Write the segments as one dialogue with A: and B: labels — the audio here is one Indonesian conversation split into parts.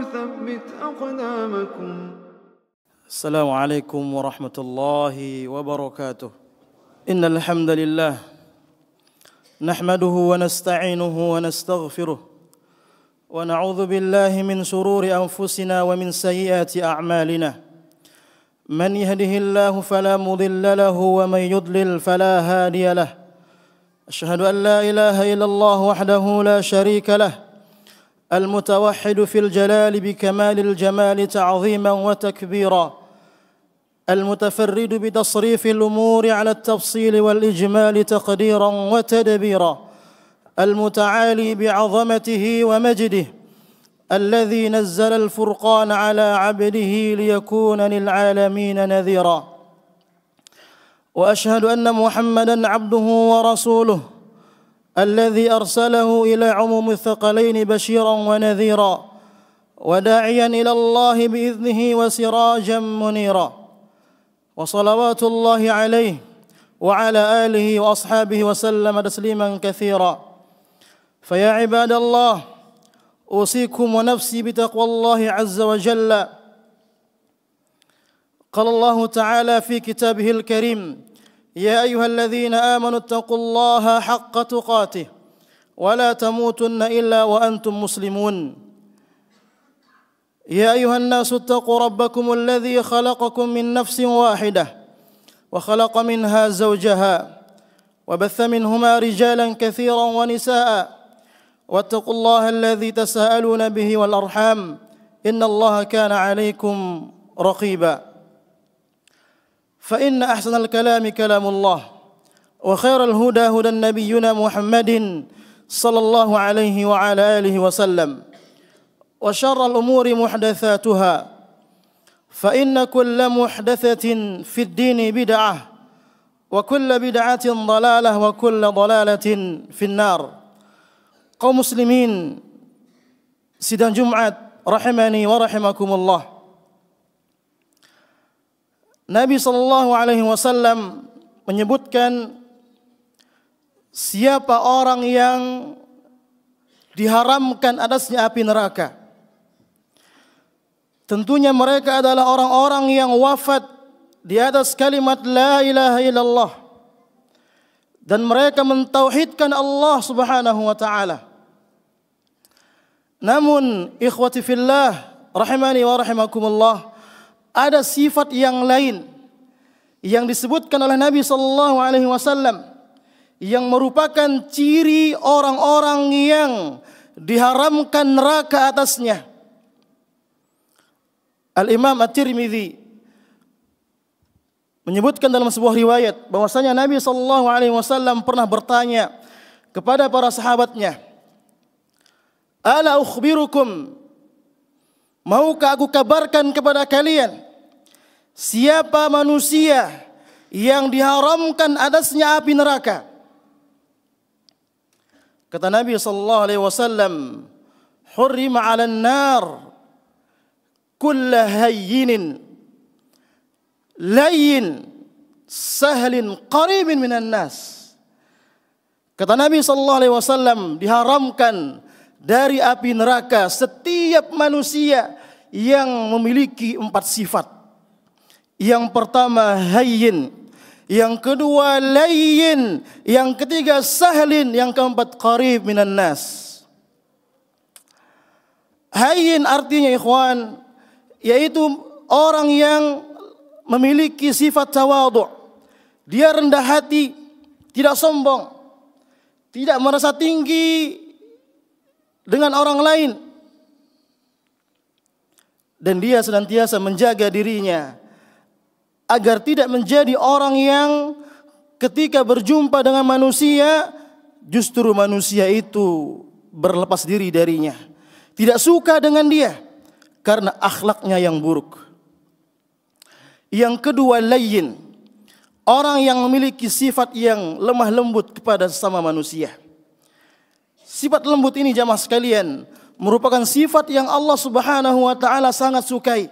A: وثبت أقدامكم.
B: السلام عليكم ورحمة الله وبركاته. إن الحمد لله نحمده ونستعينه ونستغفره ونعوذ بالله من شرور أنفسنا ومن سيئات أعمالنا. من يهده الله فلا مضل له ومن يضلل فلا هادي له. أشهد أن لا إله إلا الله وحده لا شريك له المتوحد في الجلال بكمال الجمال تعظيما وتكبيرا، المتفرد بتصريف الأمور على التفصيل والإجمال تقديرا وتدبيرا، المتعالي بعظمته ومجده، الذي نزل الفرقان على عبده ليكون للعالمين نذيرا. وأشهد أن محمدا عبده ورسوله الذي أرسله إلى عموم الثقلين بشيرا ونذيرا وداعيا إلى الله بإذنه وسراجا منيرا. وصلوات الله عليه وعلى آله وأصحابه وسلم تسليما كثيرا. فيا عباد الله أوصيكم ونفسي بتقوى الله عز وجل. قال الله تعالى في كتابه الكريم: يا أيها الذين آمنوا اتقوا الله حق تقاته ولا تموتن إلا وأنتم مسلمون. يا أيها الناس اتقوا ربكم الذي خلقكم من نفس واحدة وخلق منها زوجها وبث منهما رجالا كثيرا ونساء واتقوا الله الذي تساءلون به والأرحام إن الله كان عليكم رقيبا. فإن أحسن الكلام كلام الله وخير الهدى هدى نبينا محمد صلى الله عليه وعلى آله وسلم وشر الأمور محدثاتها فإن كل محدثة في الدين بدعة وكل بدعة ضلالة وكل ضلالة في النار. Kaum muslimin sidang Jumat rahimani wa rahimakumullah. Nabi sallallahu alaihi wasallam menyebutkan siapa orang yang diharamkan atasnya api neraka. Tentunya mereka adalah orang-orang yang wafat di atas kalimat la ilaha illallah dan mereka mentauhidkan Allah Subhanahu wa taala. Namun ikhwati fillah rahimani wa rahimakumullah, ada sifat yang lain yang disebutkan oleh Nabi sallallahu alaihi wasallam yang merupakan ciri orang-orang yang diharamkan neraka atasnya. Al-Imam At-Tirmidzi menyebutkan dalam sebuah riwayat bahwasanya Nabi sallallahu alaihi wasallam pernah bertanya kepada para sahabatnya, "Ala ukhbirukum, maukah aku kabarkan kepada kalian siapa manusia yang diharamkan atasnya api neraka?" Kata Nabi sallallahu alaihi wasallam, "Hurrima 'alan nar kullu hayyinin layyin sahlin qaribin minan nas." Kata Nabi sallallahu alaihi wasallam, diharamkan dari api neraka setiap manusia yang memiliki 4 sifat. Yang pertama hayyin, yang kedua layyin, yang ketiga sahlin, yang keempat qarib minan nas. Hayyin artinya ikhwan, yaitu orang yang memiliki sifat tawadhu. Dia rendah hati, tidak sombong, tidak merasa tinggi dengan orang lain, dan dia senantiasa menjaga dirinya agar tidak menjadi orang yang ketika berjumpa dengan manusia justru manusia itu berlepas diri darinya, tidak suka dengan dia karena akhlaknya yang buruk. Yang kedua layyin, orang yang memiliki sifat yang lemah lembut kepada sesama manusia. Sifat lembut ini jamaah sekalian merupakan sifat yang Allah Subhanahu wa taala sangat sukai.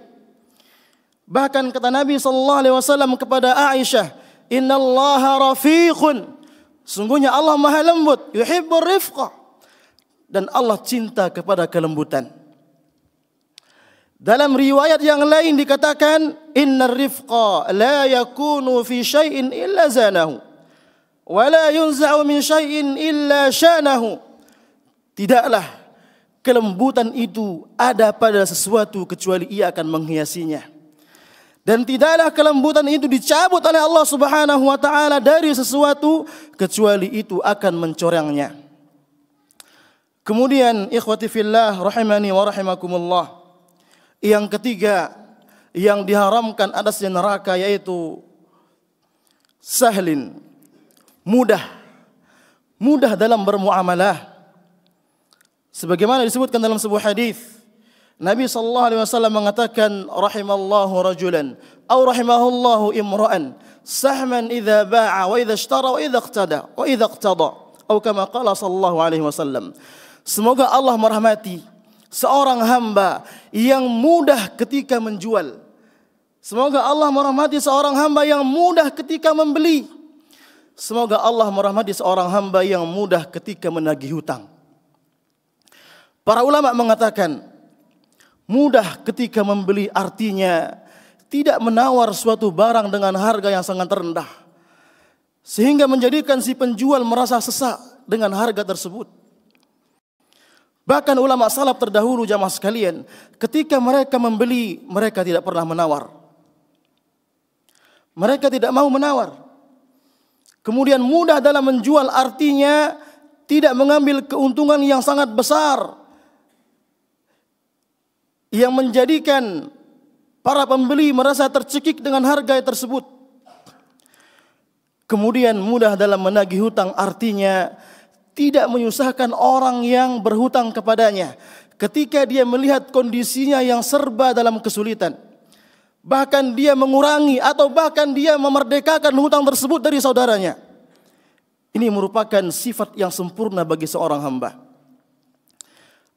B: Bahkan kata Nabi sallallahu alaihi wasallam kepada Aisyah, "Innallaha rafiqun." Sungguhnya Allah Maha lembut, yuhibbur rifqa. Dan Allah cinta kepada kelembutan. Dalam riwayat yang lain dikatakan, innar rifqa la yakunu fi syai'in illa zanahu wa la yunza'u min syai'in illa syanahu. Tidaklah kelembutan itu ada pada sesuatu kecuali ia akan menghiasinya. Dan tidaklah kelembutan itu dicabut oleh Allah Subhanahu wa taala dari sesuatu kecuali itu akan mencorengnya. Kemudian ikhwati fillah rahimani wa rahimakumullah, yang ketiga yang diharamkan atasnya neraka yaitu sahlin, mudah dalam bermuamalah. Sebagaimana disebutkan dalam sebuah hadis, Nabi sallallahu alaihi wasallam mengatakan, rahimallahu rajulan aw rahimahullahu imra'an sahman idza ba'a wa idza ishtara wa idza iqtada atau kama qala sallallahu alaihi wasallam. Semoga Allah merahmati seorang hamba yang mudah ketika menjual. Semoga Allah merahmati seorang hamba yang mudah ketika membeli. Semoga Allah merahmati seorang hamba yang mudah ketika menagih hutang. Para ulama mengatakan, mudah ketika membeli artinya tidak menawar suatu barang dengan harga yang sangat rendah, sehingga menjadikan si penjual merasa sesak dengan harga tersebut. Bahkan ulama salaf terdahulu jamaah sekalian, ketika mereka membeli, mereka tidak pernah menawar. Mereka tidak mau menawar. Kemudian mudah dalam menjual artinya tidak mengambil keuntungan yang sangat besar, yang menjadikan para pembeli merasa tercekik dengan harga tersebut. Kemudian mudah dalam menagih hutang artinya tidak menyusahkan orang yang berhutang kepadanya ketika dia melihat kondisinya yang serba dalam kesulitan. Bahkan dia mengurangi atau bahkan dia memerdekakan hutang tersebut dari saudaranya. Ini merupakan sifat yang sempurna bagi seorang hamba.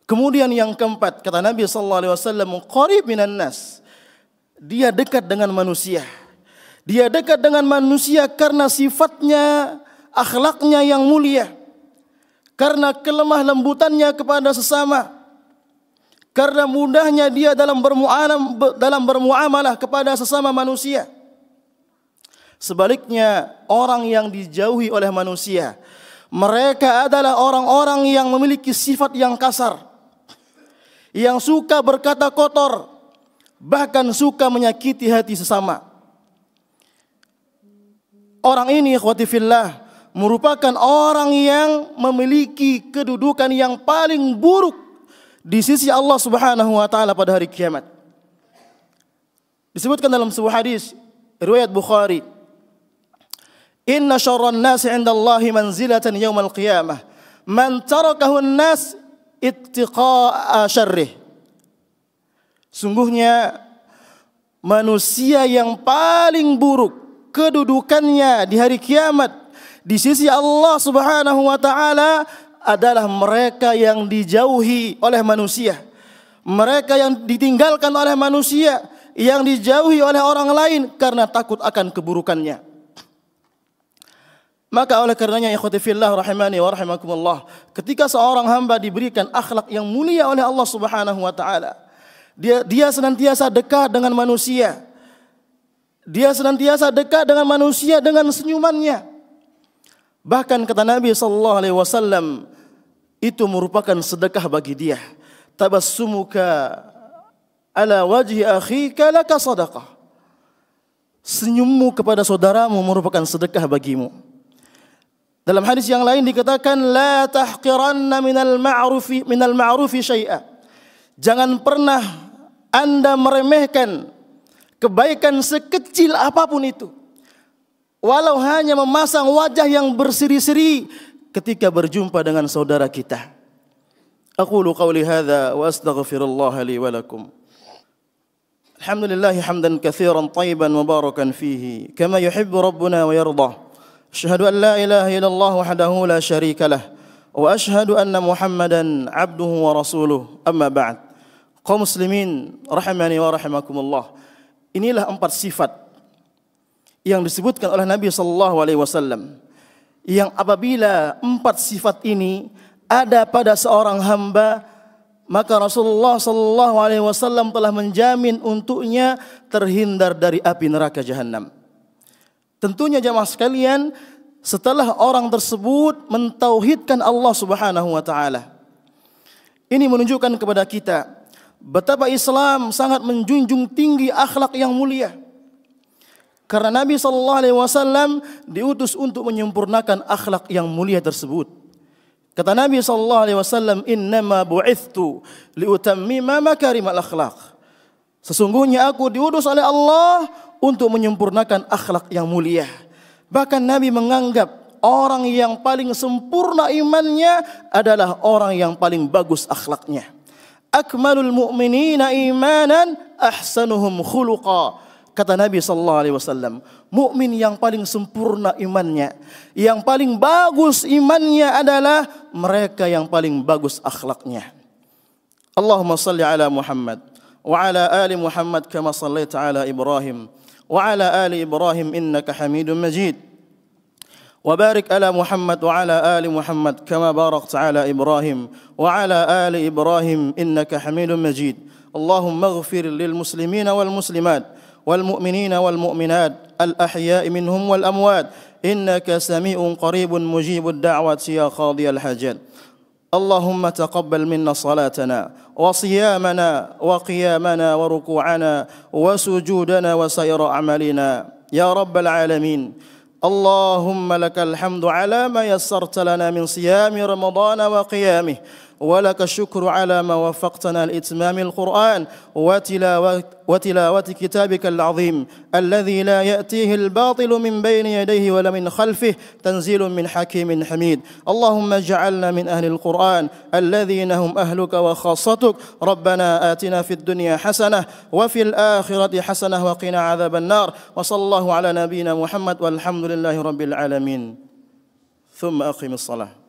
B: Kemudian yang keempat, kata Nabi sallallahu alaihi wasallam, qarib minan nas. Dia dekat dengan manusia. Dia dekat dengan manusia karena sifatnya, akhlaknya yang mulia. Karena kelemah lembutannya kepada sesama. Karena mudahnya dia dalam bermuamalah kepada sesama manusia. Sebaliknya, orang yang dijauhi oleh manusia, mereka adalah orang-orang yang memiliki sifat yang kasar, yang suka berkata kotor, bahkan suka menyakiti hati sesama. Orang ini ikhwati fillah merupakan orang yang memiliki kedudukan yang paling buruk di sisi Allah Subhanahu wa taala pada hari kiamat. Disebutkan dalam sebuah hadis riwayat Bukhari, inna syarran nasi 'indallahi manzilatan yaumal qiyamah man tarakahu an-nas ittiqa'a syarrih. Sungguhnya manusia yang paling buruk kedudukannya di hari kiamat di sisi Allah Subhanahu wa taala adalah mereka yang dijauhi oleh manusia, mereka yang ditinggalkan oleh manusia, yang dijauhi oleh orang lain karena takut akan keburukannya. Maka oleh karenanya ikhwati fillah rahimani wa rahimakumullah, ketika seorang hamba diberikan akhlak yang mulia oleh Allah Subhanahu wa taala, dia senantiasa dekat dengan manusia. Dia senantiasa dekat dengan manusia dengan senyumannya. Bahkan kata Nabi sallallahu alaihi wasallam, itu merupakan sedekah bagi dia. Tabassumuka ala wajhi akhika laka sadaqah. Senyummu kepada saudaramu merupakan sedekah bagimu. Dalam hadis yang lain dikatakan, la tahqiranna minal ma'rufi syai'a. Jangan pernah Anda meremehkan kebaikan sekecil apapun itu, walau hanya memasang wajah yang berseri-seri ketika berjumpa dengan saudara kita. Aqulu qawli hadza wa astaghfirullah li wa lakum. Alhamdulillahi hamdan katsiran tayyiban mubarakan fihi kama yuhibbu rabbuna wa yardah. Asyhadu an la ilaha illallah wahdahu la syarika lah wa asyhadu anna Muhammadan abduhu wa rasuluh. Amma ba'd. Kaum muslimin rahimani wa rahimakumullah. Inilah 4 sifat yang disebutkan oleh Nabi sallallahu alaihi wasallam, yang apabila 4 sifat ini ada pada seorang hamba, maka Rasulullah sallallahu alaihi wasallam telah menjamin untuknya terhindar dari api neraka jahanam. Tentunya jamaah sekalian, setelah orang tersebut mentauhidkan Allah Subhanahu wa taala. Ini menunjukkan kepada kita betapa Islam sangat menjunjung tinggi akhlak yang mulia. Karena Nabi sallallahu alaihi wasallam diutus untuk menyempurnakan akhlak yang mulia tersebut. Kata Nabi sallallahu alaihi wasallam, "Innama bu'ithtu liutammima makarimal akhlaq." Sesungguhnya aku diutus oleh Allah untuk menyempurnakan akhlak yang mulia. Bahkan Nabi menganggap orang yang paling sempurna imannya adalah orang yang paling bagus akhlaknya. Akmalul mu'minina imanan ahsanuhum khuluqa. Kata Nabi sallallahu alaihi wasallam, mukmin yang paling sempurna imannya, yang paling bagus imannya adalah mereka yang paling bagus akhlaknya. Allahumma salli ala Muhammad wa ala ali Muhammad kama sallaita ala Ibrahim wa ala ali Ibrahim innaka Hamidum Majid. Wa barik ala Muhammad wa ala ali Muhammad kama barakta ala Ibrahim wa ala ali Ibrahim innaka Hamidum Majid. Allahumma ighfir lil muslimina wal muslimat والمؤمنين والمؤمنات الأحياء منهم والأموات إنك سميع قريب مجيب الدعوة يا قاضي الحاجات اللهم تقبل منا صلاتنا وصيامنا وقيامنا وركوعنا وسجودنا وسائر أعمالنا يا رب العالمين اللهم لك الحمد على ما يسرت لنا من صيام رمضان وقيامه ولك الشكر على ما وفقتنا لإتمام القرآن وتلاوة كتابك العظيم الذي لا يأتيه الباطل من بين يديه ولا من خلفه تنزيل من حكيم حميد اللهم اجعلنا من أهل القرآن الذين هم أهلك وخاصتك ربنا آتنا في الدنيا حسنة وفي الآخرة حسنة وقنا عذاب النار وصلى الله على نبينا محمد والحمد لله رب العالمين ثم أقم الصلاة.